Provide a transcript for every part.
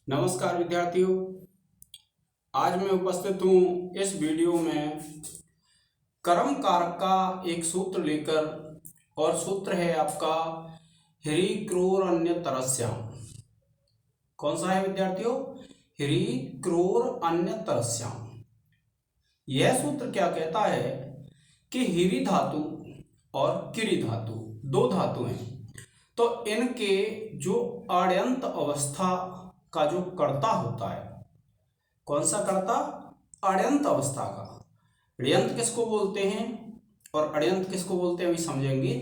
नमस्कार विद्यार्थियों। आज मैं उपस्थित हूँ इस वीडियो में कर्म कारक का एक सूत्र लेकर, और सूत्र है आपका ह्री क्रूर अन्य तरस्याम। कौन सा है विद्यार्थियों? ह्री क्रूर अन्य तरस्याम। यह सूत्र क्या कहता है कि ह्री धातु और किरी धातु दो धातु हैं, तो इनके जो अण्यंत अवस्था का जो कर्ता होता है, कौन सा कर्ता? अण्यंत अवस्था का। ऋयंत किसको बोलते हैं और अण्यंत किसको बोलते हैं अभी समझेंगे।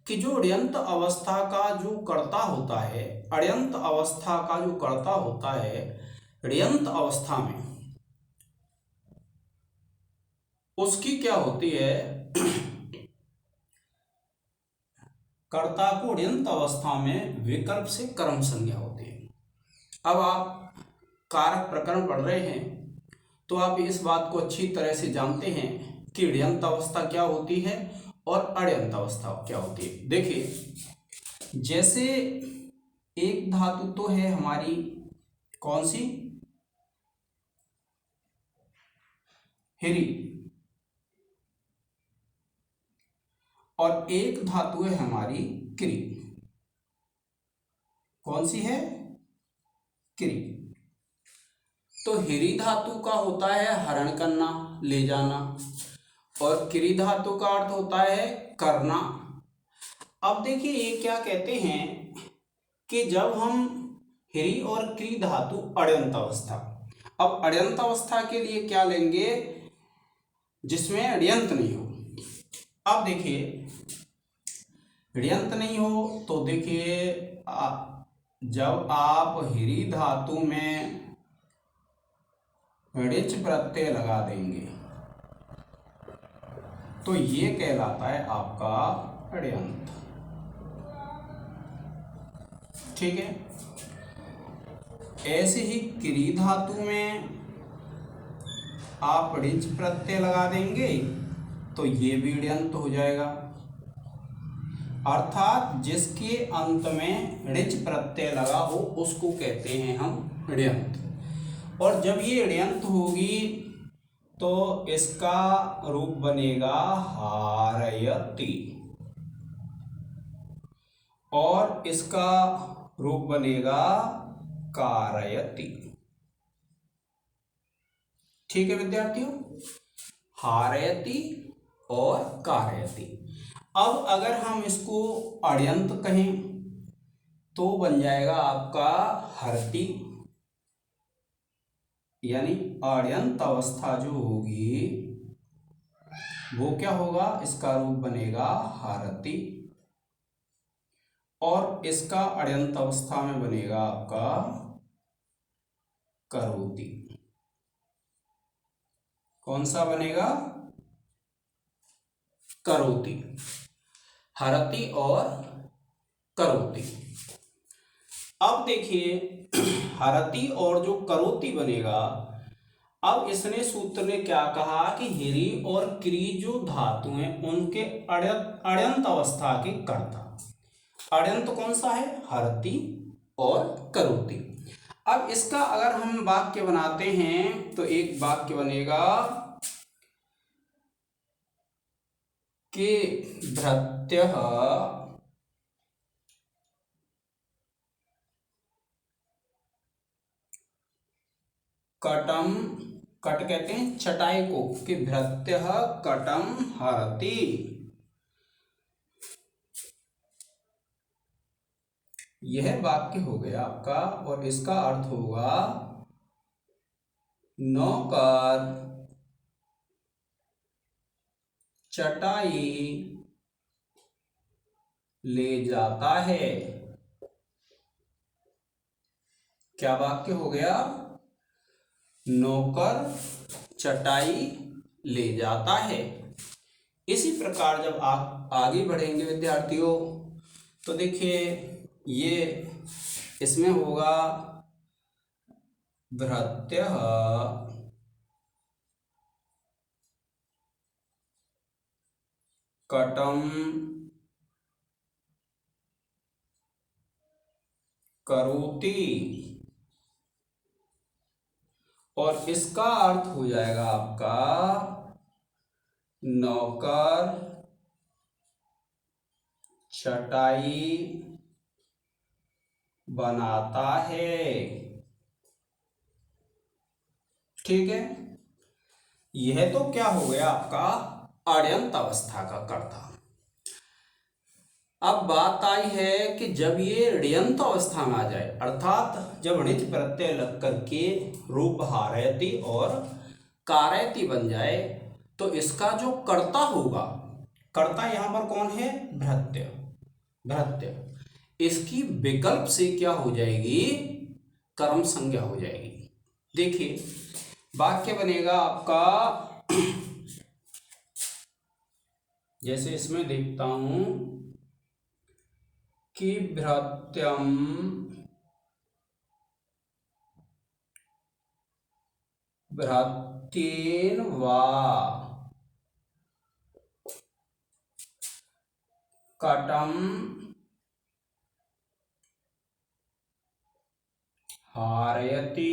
कि जो ऋयंत अवस्था का जो कर्ता होता है, अण्यंत अवस्था का जो कर्ता होता है, ऋयंत अवस्था में उसकी क्या होती है कर्ता को ऋयंत अवस्था में विकल्प से कर्म संज्ञा होती है। अब आप कारक प्रकरण पढ़ रहे हैं तो आप इस बात को अच्छी तरह से जानते हैं कि ऋयंत अवस्था क्या होती है और अण्यंत अवस्था क्या होती है। देखिए, जैसे एक धातु तो है हमारी, कौन सी? ह्री। और एक धातु है हमारी क्री। कौन सी है? क्री। तो ह्री धातु का होता है हरण करना, ले जाना, और क्री धातु का अर्थ होता है करना। अब देखिए, ये क्या कहते हैं कि जब हम ह्री और क्री धातु अण्यंत अवस्था, अब अण्यंत अवस्था के लिए क्या लेंगे? जिसमें ऋयंत नहीं हो। अब देखिए, ऋयंत नहीं हो तो देखिए, जब आप ह्री धातु में ऋच प्रत्यय लगा देंगे तो ये कहलाता है आपका ऋयंत। ठीक है। ऐसे ही क्री धातु में आप ऋच प्रत्यय लगा देंगे तो ये भी ऋयंत हो जाएगा। अर्थात जिसके अंत में ऋच प्रत्यय लगा हो उसको कहते हैं हम ऋयंत। और जब ये ऋयंत होगी तो इसका रूप बनेगा हारयति, और इसका रूप बनेगा कारयति। ठीक है विद्यार्थियों, हारयति और कारयति। अब अगर हम इसको अण्यंत कहें तो बन जाएगा आपका हरति, यानी अण्यंत अवस्था जो होगी वो क्या होगा? इसका रूप बनेगा हारति, और इसका अण्यंत अवस्था में बनेगा आपका करोति। कौन सा बनेगा? करोति। हरति और करोति। अब देखिए, हरति और जो करोति बनेगा, अब इसने सूत्र ने क्या कहा कि ह्री और क्री जो धातु हैं उनके अण्यंत अवस्था के कर्ता। अण्यंत कौन सा है? हरति और करोति। अब इसका अगर हम वाक्य बनाते हैं तो एक वाक्य बनेगा कि भृत्यः कटम, कट कहते हैं चटाई को, कि भृत्यः कटम हरति। यह वाक्य हो गया आपका, और इसका अर्थ होगा नौकर चटाई ले जाता है। क्या वाक्य हो गया? नौकर चटाई ले जाता है। इसी प्रकार जब आप आगे बढ़ेंगे विद्यार्थियों तो देखिए, ये इसमें होगा भृत्यः कटम करोति। और इसका अर्थ हो जाएगा आपका नौकर चटाई बनाता है। ठीक है, यह तो क्या हो गया आपका अण्यंत अवस्था का कर्ता। अब बात आई है कि जब ये ऋयंत अवस्था में आ जाए, अर्थात जब णिच प्रत्यय लग करके रूप हारयति और कारयति बन जाए, तो इसका जो कर्ता होगा, कर्ता यहां पर कौन है, भृत्य। भृत्य इसकी विकल्प से क्या हो जाएगी, कर्म संज्ञा हो जाएगी। देखिए वाक्य बनेगा आपका, जैसे इसमें देखता हूं कि भृत्यम भृत्येन वा कटम हारयति।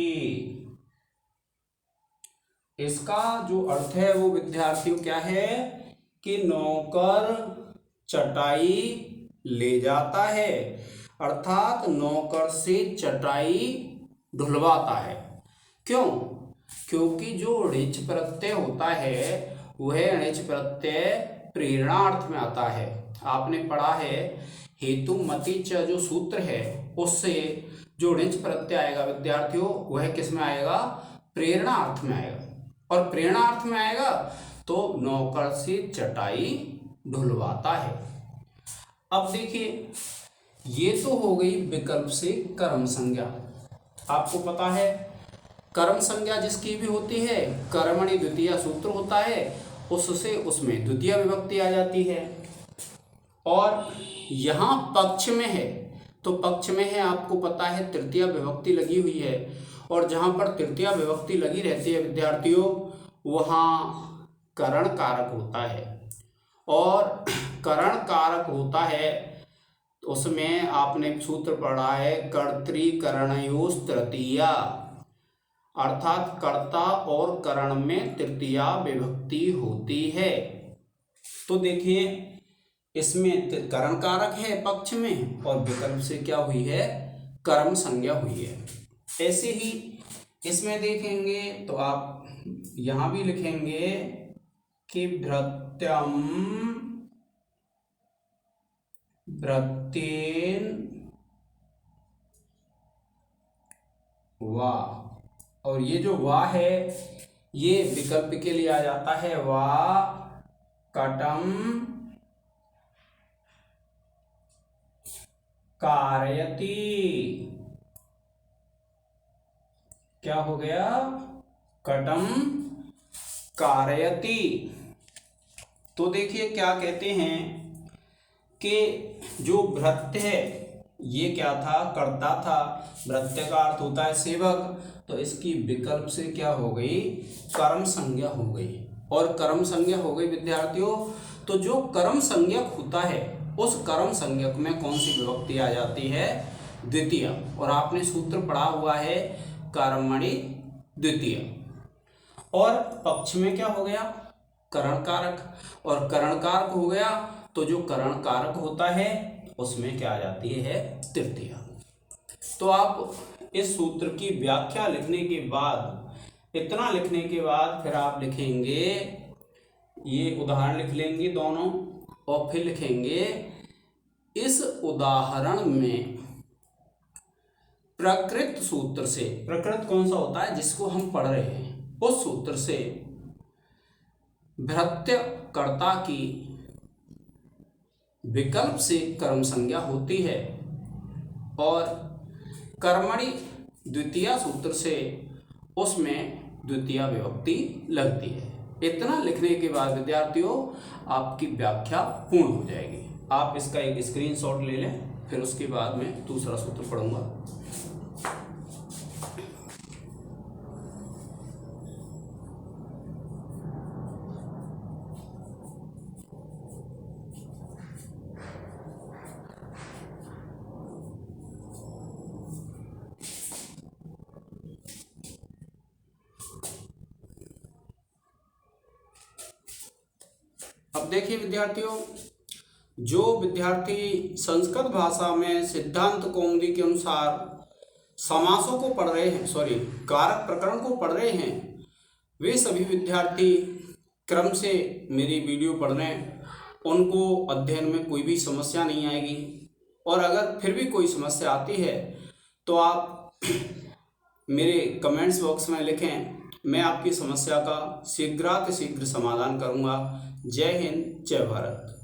इसका जो अर्थ है वो विद्यार्थियों क्या है कि नौकर चटाई ले जाता है, अर्थात नौकर से चटाई ढुलवाता है। क्यों, क्योंकि जो णिच प्रत्यय होता है वह णिच प्रत्यय प्रेरणार्थ में आता है। आपने पढ़ा है हेतु मति च जो सूत्र है उससे जो णिच प्रत्यय आएगा विद्यार्थियों वह किस में आएगा, प्रेरणा अर्थ में आएगा। और प्रेरणा अर्थ में आएगा तो नौकर से चटाई ढुलवाता है। अब देखिए ये तो हो गई विकल्प से कर्म संज्ञा। आपको पता है कर्म संज्ञा जिसकी भी होती है कर्मणि द्वितीय सूत्र होता है, उससे उसमें द्वितीय विभक्ति आ जाती है। और यहाँ पक्ष में है तो पक्ष में है आपको पता है तृतीय विभक्ति लगी हुई है, और जहाँ पर तृतीय विभक्ति लगी रहती है विद्यार्थियों वहाँ करण कारक होता है। और करण कारक होता है उसमें आपने सूत्र पढ़ा है कर्तृकरणयोस् तृतीया, अर्थात कर्ता और करण में तृतीया विभक्ति होती है। तो देखिए इसमें करण कारक है पक्ष में और विकल्प से क्या हुई है, कर्म संज्ञा हुई है। ऐसे ही इसमें देखेंगे तो आप यहां भी लिखेंगे कि भृत्यम भृत्येन वा, और ये जो वा है ये विकल्प के लिए आ जाता है, वा कटम कारयति। क्या हो गया, कटम कारयति। तो देखिए क्या कहते हैं कि जो भृत्य है ये क्या था, कर्ता था। भृत्य का अर्थ होता है सेवक, तो इसकी विकल्प से क्या हो गई, कर्म संज्ञा हो गई। और कर्म संज्ञा हो गई विद्यार्थियों, तो जो कर्म संज्ञक होता है उस कर्म संज्ञक में कौन सी विभक्ति आ जाती है, द्वितीय। और आपने सूत्र पढ़ा हुआ है कर्मणि द्वितीय। और पक्ष में क्या हो गया, करण कारक, और करण कारक हो गया तो जो करण कारक होता है उसमें क्या आ जाती है, तृतीय। तो आप इस सूत्र की व्याख्या लिखने के बाद, इतना लिखने के बाद फिर आप लिखेंगे, ये उदाहरण लिख लेंगे दोनों और फिर लिखेंगे इस उदाहरण में प्रकृत सूत्र से, प्रकृत कौन सा होता है जिसको हम पढ़ रहे हैं, उस सूत्र से भृत्य कर्ता की विकल्प से कर्म संज्ञा होती है और कर्मणि द्वितीय सूत्र से उसमें द्वितीय विभक्ति लगती है। इतना लिखने के बाद विद्यार्थियों आपकी व्याख्या पूर्ण हो जाएगी। आप इसका एक स्क्रीनशॉट ले लें, फिर उसके बाद में दूसरा सूत्र पढ़ूंगा। अब देखिए विद्यार्थियों, जो विद्यार्थी संस्कृत भाषा में सिद्धांत कौमुदी के अनुसार समासों को पढ़ रहे हैं, कारक प्रकरण को पढ़ रहे हैं, वे सभी विद्यार्थी क्रम से मेरी वीडियो पढ़ रहे हैं। उनको अध्ययन में कोई भी समस्या नहीं आएगी। और अगर फिर भी कोई समस्या आती है तो आप मेरे कमेंट्स बॉक्स में लिखें, मैं आपकी समस्या का शीघ्रातिशीघ्र समाधान करूंगा। जय हिंद, जय भारत।